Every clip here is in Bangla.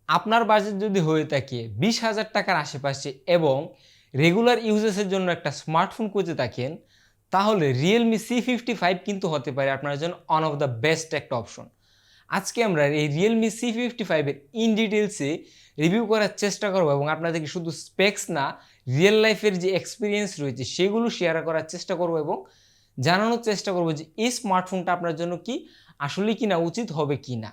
আপনার বাজেট যদি হয়ে থাকে 20,000 টাকার আশেপাশে এবং রেগুলার ইউজেসের জন্য একটা স্মার্টফোন খুঁজে থাকেন, তাহলে Realme C55 কিন্তু হতে পারে আপনার জন্য ওয়ান অফ দ্য বেস্ট একটা অপশন। আজকে আমরা এই Realme C55 এর ইন ডিটেইলসে রিভিউ করার চেষ্টা করব এবং আপনাদেরকে শুধু স্পেকস না, রিয়েল লাইফের যে এক্সপেরিয়েন্স রয়েছে সেগুলো শেয়ার করার চেষ্টা করব এবং জানানোর চেষ্টা করব যে এই স্মার্টফোনটা আপনার জন্য কি আসলেই কিনা উচিত হবে কিনা।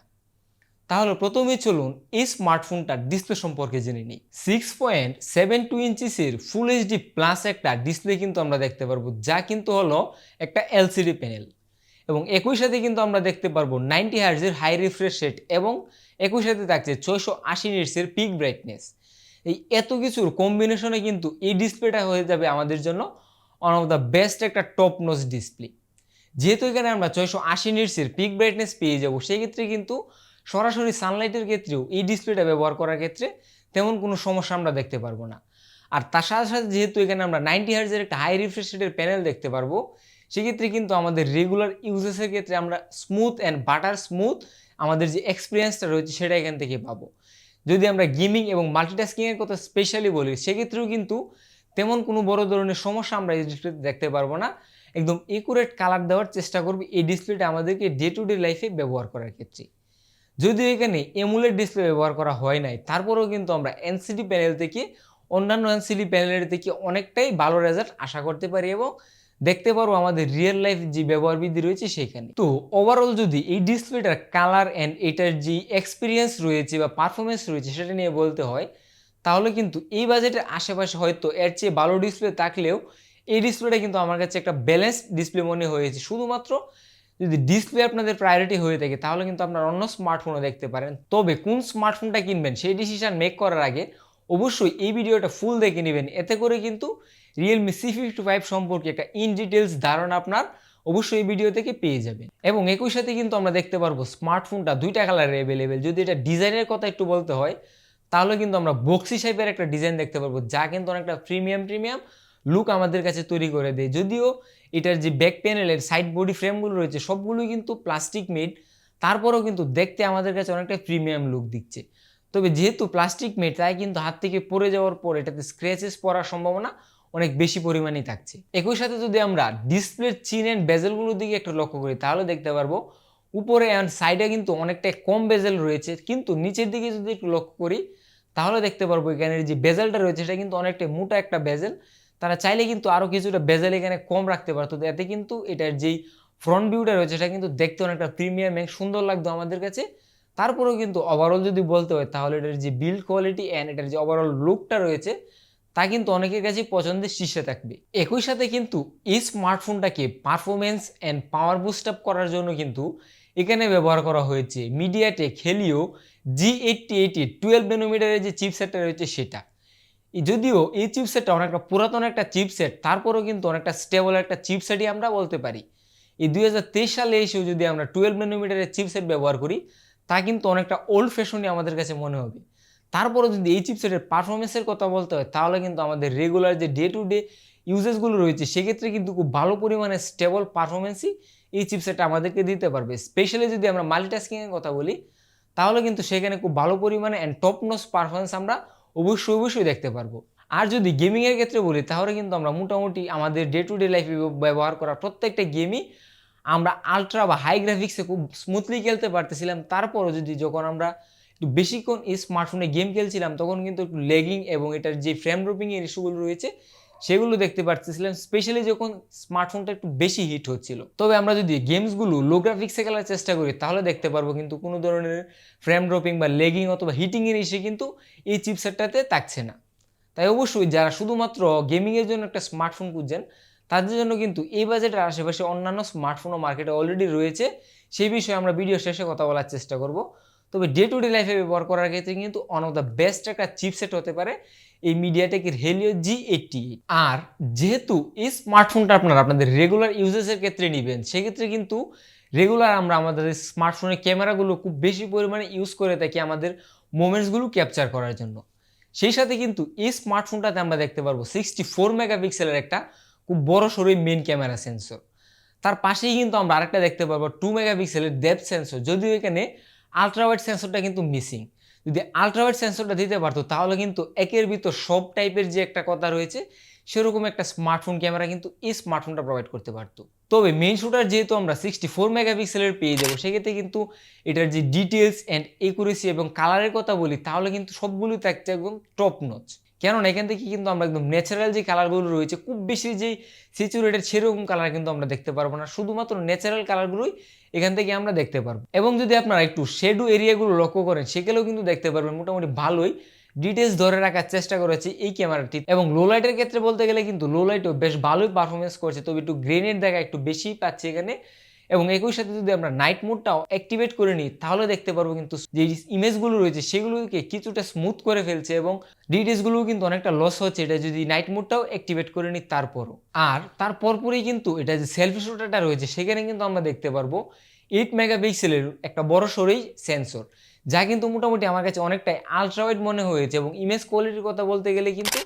তাহলে প্রথমেই চলুন এই স্মার্টফোনটার ডিসপ্লে সম্পর্কে জেনে নিই। 6.72 ইঞ্চিসের ফুল এইচডি প্লাস একটা ডিসপ্লে কিন্তু আমরা দেখতে পারবো, যা কিন্তু হলো একটা এলসিডি প্যানেল। এবং একই সাথে কিন্তু আমরা দেখতে পারবো 90 হার্জের হাই রিফ্রেশ রেট এবং একই সাথে থাকছে 680 নিটসের পিক ব্রাইটনেস। এই এত কিছুর কম্বিনেশনে কিন্তু এই ডিসপ্লেটা হয়ে যাবে আমাদের জন্য ওয়ান অফ দ্য বেস্ট একটা টপ নোজ ডিসপ্লে। যেহেতু এখানে আমরা 680 নিটসের পিক ব্রাইটনেস পেয়ে যাবো, সেক্ষেত্রে কিন্তু সরাসরি সানলাইটের ক্ষেত্রেও এই ডিসপ্লেটা ব্যবহার করার ক্ষেত্রে তেমন কোনো সমস্যা আমরা দেখতে পারবো না। আর তার সাথে সাথে যেহেতু এখানে আমরা 90 হার্জের একটা হাই রিফ্রেশ রেটের প্যানেল দেখতে পারবো, সেক্ষেত্রে কিন্তু আমাদের রেগুলার ইউজেসের ক্ষেত্রে আমরা স্মুথ অ্যান্ড বাটার স্মুথ আমাদের যে এক্সপিরিয়েন্সটা রয়েছে সেটা এখান থেকে পাবো। যদি আমরা গেমিং এবং মাল্টিটাস্কিংয়ের কথা স্পেশালি বলি, সেক্ষেত্রেও কিন্তু তেমন কোনো বড় ধরনের সমস্যা আমরা এই ডিসপ্লেতে দেখতে পারবো না। একদম একুরেট কালার দেওয়ার চেষ্টা করবে এই ডিসপ্লেটা আমাদেরকে ডে টু ডে লাইফে ব্যবহার করার ক্ষেত্রে। যদিও এখানে এমুলেট ডিসপ্লে ব্যবহার করা হয় নাই, তারপরেও কিন্তু আমরা এনসিডি প্যানেল থেকে অন্যান্য এনসিডি প্যানেলের থেকে অনেকটাই ভালো রেজাল্ট আশা করতে পারি এবং দেখতে পারবো আমাদের রিয়েল লাইফ যে ব্যবহার বিধি রয়েছে সেখানে। তো ওভারঅল যদি এই ডিসপ্লেটার কালার অ্যান্ড এটার যে এক্সপিরিয়েন্স রয়েছে বা পারফরমেন্স রয়েছে সেটা নিয়ে বলতে হয়, তাহলে কিন্তু এই বাজেটের আশেপাশে হয়তো এর চেয়ে ভালো ডিসপ্লে থাকলেও এই ডিসপ্লেটা কিন্তু আমার কাছে একটা ব্যালেন্সড ডিসপ্লে মনে হয়েছে। শুধুমাত্র যদি ডিসপ্লে আপনাদের প্রায়োরিটি হয়ে থাকে তাহলে কিন্তু আপনারা অন্য স্মার্টফোনও দেখতে পারেন। তবে কোন স্মার্টফোনটা কিনবেন সেই ডিসিশন মেক করার আগে অবশ্যই এই ভিডিওটা ফুল দেখে নেবেন। এতে করে কিন্তু Realme C55 সম্পর্কে একটা ইন ডিটেলস ধারণা আপনার অবশ্যই এই ভিডিও থেকে পেয়ে যাবেন। এবং একই সাথে কিন্তু আমরা দেখতে পারবো স্মার্টফোনটা দুইটা কালারে অ্যাভেলেবেল। যদি এটা ডিজাইনের কথা একটু বলতে হয়, তাহলে কিন্তু আমরা বক্সি শেপের একটা ডিজাইন দেখতে পারবো, যা কিন্তু অনেকটা প্রিমিয়াম লুক আমাদের কাছে তৈরি করে দেয়। যদিও এটার যে ব্যাক প্যানেলের সাইড বডি ফ্রেমগুলো রয়েছে সবগুলোই কিন্তু প্লাস্টিক মেড, তারপরেও কিন্তু দেখতে আমাদের কাছে অনেকটা প্রিমিয়াম লুক দিচ্ছে। তবে যেহেতু প্লাস্টিক মেড, তাই কিন্তু হাত থেকে পড়ে যাওয়ার পর এটাতে স্ক্র্যাচেস পড়ার সম্ভাবনা অনেক বেশি পরিমাণেই থাকছে। একই সাথে যদি আমরা ডিসপ্লের চিন অ্যান্ড বেজেলগুলোর দিকে একটু লক্ষ্য করি, তাহলে দেখতে পারবো উপরে অ্যান্ড সাইডে কিন্তু অনেকটাই কম বেজেল রয়েছে, কিন্তু নিচের দিকে যদি একটু লক্ষ্য করি তাহলে দেখতে পারবো এখানের যে বেজেলটা রয়েছে সেটা কিন্তু অনেকটাই মোটা একটা বেজেল। তারা চাইলে কিন্তু আরও কিছুটা বেজেল এখানে কম রাখতে পারতো, এতে কিন্তু এটার যেই ফ্রন্ট ভিউটা রয়েছে সেটা কিন্তু দেখতে অনেকটা প্রিমিয়াম এবং সুন্দর লাগতো আমাদের কাছে। তারপরেও কিন্তু ওভারঅল যদি বলতে হয় তাহলে এটার যে বিল্ড কোয়ালিটি অ্যান্ড এটার যে ওভারঅল লুকটা রয়েছে তা কিন্তু অনেকের কাছে পছন্দের শীর্ষে থাকবে। একই সাথে কিন্তু এই স্মার্টফোনটাকে performance and power boost up করার জন্য কিন্তু এখানে ব্যবহার করা হয়েছে মিডিয়াটেক হেলিও G8080 12 ন্যানোমিটারের যে চিপসেটটা রয়েছে সেটা। যদিও এই চিপসেটটা অনেকটা পুরাতন একটা চিপসেট, তারপরেও কিন্তু অনেকটা স্টেবল একটা চিপসেটই আমরা বলতে পারি। এই 2023 সালে এসেও যদি আমরা 12 ন্যানোমিটারের চিপসেট ব্যবহার করি, তা কিন্তু অনেকটা ওল্ড ফ্যাশনই আমাদের কাছে মনে হবে। তারপরেও যদি এই চিপসেটের পারফরমেন্সের কথা বলতে হয়, তাহলে কিন্তু আমাদের রেগুলার যে ডে টু ডে ইউজেসগুলো রয়েছে সেক্ষেত্রে কিন্তু খুব ভালো পরিমাণে স্টেবল পারফরমেন্সই এই চিপসেটটা আমাদেরকে দিতে পারবে। স্পেশালি যদি আমরা মাল্টিটাস্কিংয়ের কথা বলি, তাহলে কিন্তু সেখানে খুব ভালো পরিমাণে অ্যান্ড টপ নচ পারফরমেন্স আমরা অবশ্যই দেখতে পারবো। আর যদি গেমিংয়ের ক্ষেত্রে বলি, তাহলে কিন্তু আমরা মোটামুটি আমাদের ডে টু ডে লাইফে ব্যবহার করা প্রত্যেকটা গেমই আমরা আলট্রা বা হাই গ্রাফিক্সে খুব স্মুথলি খেলতে পারতেছিলাম। তারপরও যদি যখন আমরা একটু বেশিক্ষণ এই স্মার্টফোনে গেম খেলছিলাম, তখন কিন্তু একটু লেগিং এবং এটার যে ফ্রেম ড্রপিংয়ের ইস্যুগুলো রয়েছে সেগুলো দেখতে পারতেছিলাম, স্পেশালি যখন স্মার্টফোনটা একটু বেশি হিট হচ্ছিল। তবে আমরা যদি গেমসগুলো লো গ্রাফিক্সে খেলার চেষ্টা করি, তাহলে দেখতে পারবো কিন্তু কোনো ধরনের ফ্রেম ড্রপিং বা লেগিং অথবা হিটিংয়ের ইস্যু কিন্তু এই চিপসেটটাতে থাকছে না। তাই অবশ্যই যারা শুধুমাত্র গেমিংয়ের জন্য একটা স্মার্টফোন খুঁজছেন, তাদের জন্য কিন্তু এই বাজেটের আশেপাশে অন্যান্য স্মার্টফোনও মার্কেটে অলরেডি রয়েছে। সেই বিষয়ে আমরা ভিডিও শেষে কথা বলার চেষ্টা করব। তবে ডে টু ডে লাইফে ব্যবহার করার ক্ষেত্রে কিন্তু ওয়ান অফ দ্য বেস্ট একটা চিপসেট হতে পারে এই মিডিয়াটেকের হেলিও G80। আর যেহেতু এই স্মার্টফোনটা আপনাদের রেগুলার ইউজেসের ক্ষেত্রে নেবেন, সেক্ষেত্রে কিন্তু রেগুলার আমরা আমাদের স্মার্টফোনের ক্যামেরাগুলো খুব বেশি পরিমাণে ইউজ করে থাকি আমাদের মোমেন্টসগুলো ক্যাপচার করার জন্য। সেই সাথে কিন্তু এই স্মার্টফোনটাতে আমরা দেখতে পারবো 64 মেগাপিক্সেলের একটা খুব বড় সড়ই মেন ক্যামেরা সেন্সর। তার পাশেই কিন্তু আমরা আরেকটা দেখতে পারবো 2 মেগাপিক্সেলের ডেপথ সেন্সর, যদিও এখানে আলট্রা ওয়াইড সেন্সরটা কিন্তু মিসিং। যদি আলট্রাওয়াইড সেন্সরটা দিতে পারতো তাহলে কিন্তু একের ভিতর সব টাইপের যে একটা কথা রয়েছে সেরকম একটা স্মার্টফোন ক্যামেরা কিন্তু এই স্মার্টফোনটা প্রোভাইড করতে পারতো। তবে মেইন শুটার যেহেতু আমরা 64 মেগাপিক্সেলের পেয়ে যাবো, সেক্ষেত্রে কিন্তু এটার যে ডিটেলস অ্যান্ড একুরেসি এবং কালারের কথা বলি তাহলে কিন্তু সবগুলোই থাকছে একদম টপ নচ। কেননা এখান থেকে কিন্তু আমরা একদম ন্যাচারাল যে কালারগুলো রয়েছে, খুব বেশি যেই স্যাচুরেটেড সেরকম কালার কিন্তু আমরা দেখতে পারবো না, শুধুমাত্র ন্যাচারাল কালারগুলোই এখান থেকে আমরা দেখতে পারবো। এবং যদি আপনারা একটু শেডো এরিয়াগুলো লক্ষ্য করেন সেগুলোও কিন্তু দেখতে পারবেন মোটামুটি ভালোই ডিটেলস ধরে রাখার চেষ্টা করেছে এই ক্যামেরাটি। এবং লো লাইটের ক্ষেত্রে বলতে গেলে কিন্তু লো লাইটও বেশ ভালোই পারফরমেন্স করছে, তবে একটু গ্রেনের দেখা একটু বেশি পাচ্ছে এখানে। এবং একই সাথে যদি আমরা নাইট মোডটাও অ্যাক্টিভেট করে নিই তাহলে দেখতে পারবো কিন্তু যে ইমেজগুলো রয়েছে সেগুলোকে কিছুটা স্মুথ করে ফেলছে এবং ডিটেলসগুলোও কিন্তু অনেকটা লস হচ্ছে এটা যদি নাইট মোডটাও অ্যাক্টিভেট করে নিই তারপরও। আর তারপরই কিন্তু এটা যে সেলফি শুটারটা রয়েছে সেখানে কিন্তু আমরা দেখতে পারবো 8 মেগাপিক্সেলের একটা বড় সড়ই সেন্সর, যা কিন্তু মোটামুটি আমার কাছে অনেকটাই আলট্রাওয়াইড মনে হয়েছে। এবং ইমেজ কোয়ালিটির কথা বলতে গেলে কিন্তু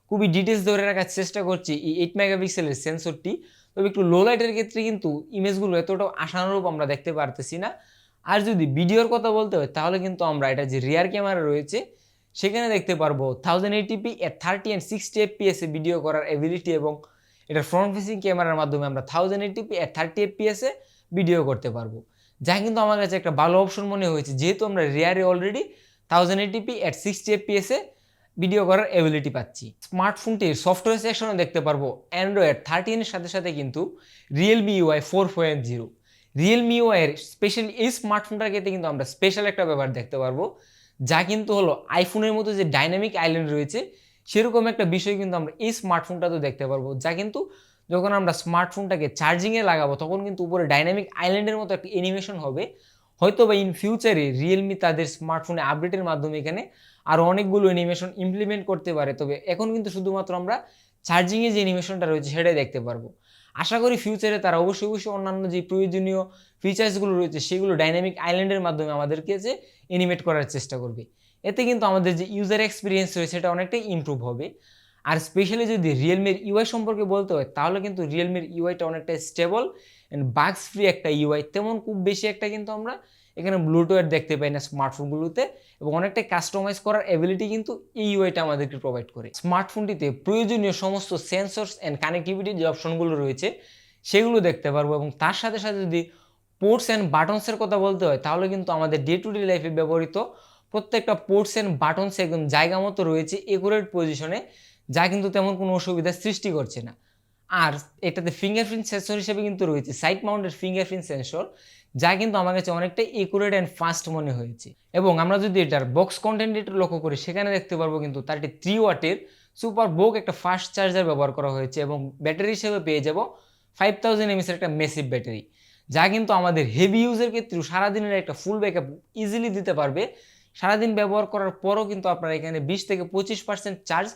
খুবই ডিটেলস ধরে রাখার চেষ্টা করছি এই 8 মেগাপিক্সেলের সেন্সরটি। তবে একটু লো লাইটের ক্ষেত্রে কিন্তু ইমেজগুলো এতটাও আশানুরূপ আমরা দেখতে পারতেছি না। আর যদি ভিডিওর কথা বলতে হয় তাহলে কিন্তু আমরা এটা যে রিয়ার ক্যামেরা রয়েছে সেখানে দেখতে পারবো 1080p এর 30 and 60 fps এ ভিডিও করার এবিলিটি, এবং এটা ফ্রন্ট ফেসিং ক্যামেরার মাধ্যমে আমরা 1080p এর 30 fps এ ভিডিও করতে পারবো, যা কিন্তু আমার কাছে একটা ভালো অপশন মনে হয়েছে, যেহেতু আমরা রিয়ারে অলরেডি 1080p এর 60 fps এ ভিডিও করার এবিলিটি পাচ্ছি। স্মার্টফোনটির সফটওয়্যার সেকশনে দেখতে পারবো অ্যান্ড্রয়েড 13 এর সাথে সাথে কিন্তু Realme UI 4.0। Realme UI এর স্পেশালি এই স্মার্টফোনটার ক্ষেত্রে কিন্তু আমরা স্পেশাল একটা ব্যাপার দেখতে পারবো, যা কিন্তু হলো আইফোনের মতো যে ডাইনামিক আইল্যান্ড রয়েছে সেরকম একটা বিষয় কিন্তু আমরা এই স্মার্টফোনটাতেও দেখতে পারবো, যা কিন্তু যখন আমরা স্মার্টফোনটাকে চার্জিংয়ে লাগাবো তখন কিন্তু উপরে ডাইনামিক আইল্যান্ডের মতো একটা অ্যানিমেশন হবে। হয়তো বা ইন ফিউচারে রিয়েলমি তাদের স্মার্টফোনে আপডেটের মাধ্যমে এখানে আরও অনেকগুলো অ্যানিমেশন ইমপ্লিমেন্ট করতে পারে, তবে এখন কিন্তু শুধুমাত্র আমরা চার্জিংয়ে যে অ্যানিমেশনটা রয়েছে সেটাই দেখতে পারবো। আশা করি ফিউচারে তারা অবশ্যই অন্যান্য যে প্রয়োজনীয় ফিচার্সগুলো রয়েছে সেগুলো ডাইনামিক আইল্যান্ডের মাধ্যমে আমাদেরকে যে অ্যানিমেট করার চেষ্টা করবে। এতে কিন্তু আমাদের যে ইউজার এক্সপিরিয়েন্স রয়েছে সেটা অনেকটাই ইমপ্রুভ হবে। আর স্পেশালি যদি রিয়েলমির ইউআই সম্পর্কে বলতে হয় তাহলে কিন্তু রিয়েলমির ইউআইটা অনেকটা স্টেবল অ্যান্ড বাগস ফ্রি একটা ইউআই, তেমন খুব বেশি একটা কিন্তু আমরা এখানে ব্লুটুথ দেখতে পাই না স্মার্টফোনগুলোতে, এবং অনেকটাই কাস্টমাইজ করার এবিলিটি কিন্তু এই ইউআইটা আমাদেরকে প্রোভাইড করে। স্মার্টফোনটিতে প্রয়োজনীয় সমস্ত সেন্সরস অ্যান্ড কানেক্টিভিটির যে অপশনগুলো রয়েছে সেগুলো দেখতে পারবো, এবং তার সাথে সাথে যদি পোর্টস অ্যান্ড বাটনসের কথা বলতে হয় তাহলে কিন্তু আমাদের ডে টু ডে লাইফে ব্যবহৃত প্রত্যেকটা পোর্টস অ্যান্ড বাটনস একদম জায়গা মতো রয়েছে একুরেট পজিশনে, যা কিন্তু তেমন কোনো অসুবিধার সৃষ্টি করছে না। আর এটাতে ফিঙ্গারপ্রিন্ট সেন্সর হিসেবে কিন্তু রয়েছে সাইড মাউন্টেড ফিঙ্গারপ্রিন্ট সেন্সর, যা কিন্তু আমার কাছে অনেকটা একুরেট অ্যান্ড ফাস্ট মনে হয়েছে। এবং আমরা যদি এটার বক্স কন্টেন্ট একটু লক্ষ্য করি সেখানে দেখতে পারবো কিন্তু তার একটি 3 ওয়াটের সুপার বোক একটা ফাস্ট চার্জার ব্যবহার করা হয়েছে, এবং ব্যাটারি হিসেবে পেয়ে যাব 5000 mAh একটা মেসিভ ব্যাটারি, যা কিন্তু আমাদের হেভি ইউজের ক্ষেত্রেও সারাদিনের একটা ফুল ব্যাকআপ ইজিলি দিতে পারবে। সারাদিন ব্যবহার করার পরও কিন্তু আপনারা এখানে 20 থেকে 25% চার্জ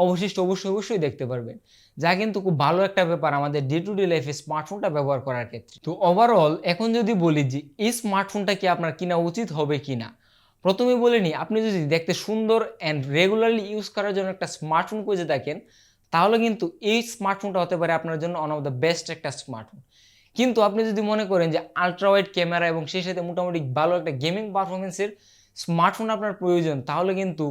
অবশিষ্ট অবশ্যই দেখতে পারবেন, যা কিন্তু খুব ভালো একটা ব্যাপার আমাদের ডে টু ডে লাইফে স্মার্টফোনটা ব্যবহার করার ক্ষেত্রে। তো ওভারঅল এখন যদি বলি যে এই স্মার্টফোনটা কি আপনার কিনা উচিত হবে কিনা, প্রথমে বলে নিই আপনি যদি দেখতে সুন্দর অ্যান্ড রেগুলারলি ইউজ করার জন্য একটা স্মার্টফোন খুঁজে থাকেন তাহলে কিন্তু এই স্মার্টফোনটা হতে পারে আপনার জন্য ওয়ান অফ দ্য বেস্ট একটা স্মার্টফোন। কিন্তু আপনি যদি মনে করেন যে আলট্রাওয়াইড ক্যামেরা এবং সেই সাথে মোটামুটি ভালো একটা গেমিং পারফরমেন্সের স্মার্টফোন আপনার প্রয়োজন তাহলে কিন্তু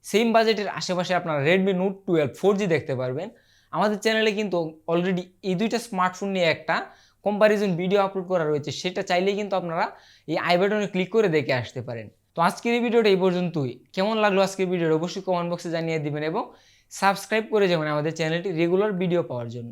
সেম বাজেটের আশেপাশে আপনারা Redmi Note 12 4G দেখতে পারবেন। আমাদের চ্যানেলে কিন্তু অলরেডি এই দুইটা স্মার্টফোন নিয়ে একটা কম্প্যারিজন ভিডিও আপলোড করা রয়েছে, সেটা চাইলেই কিন্তু আপনারা এই আই বাটনে ক্লিক করে দেখে আসতে পারেন। তো আজকের এই ভিডিওটা এই পর্যন্তই। কেমন লাগলো আজকের ভিডিওটা অবশ্যই কমেন্ট বক্সে জানিয়ে দিবেন, এবং সাবস্ক্রাইব করে যাবেন আমাদের চ্যানেলটি রেগুলার ভিডিও পাওয়ার জন্য।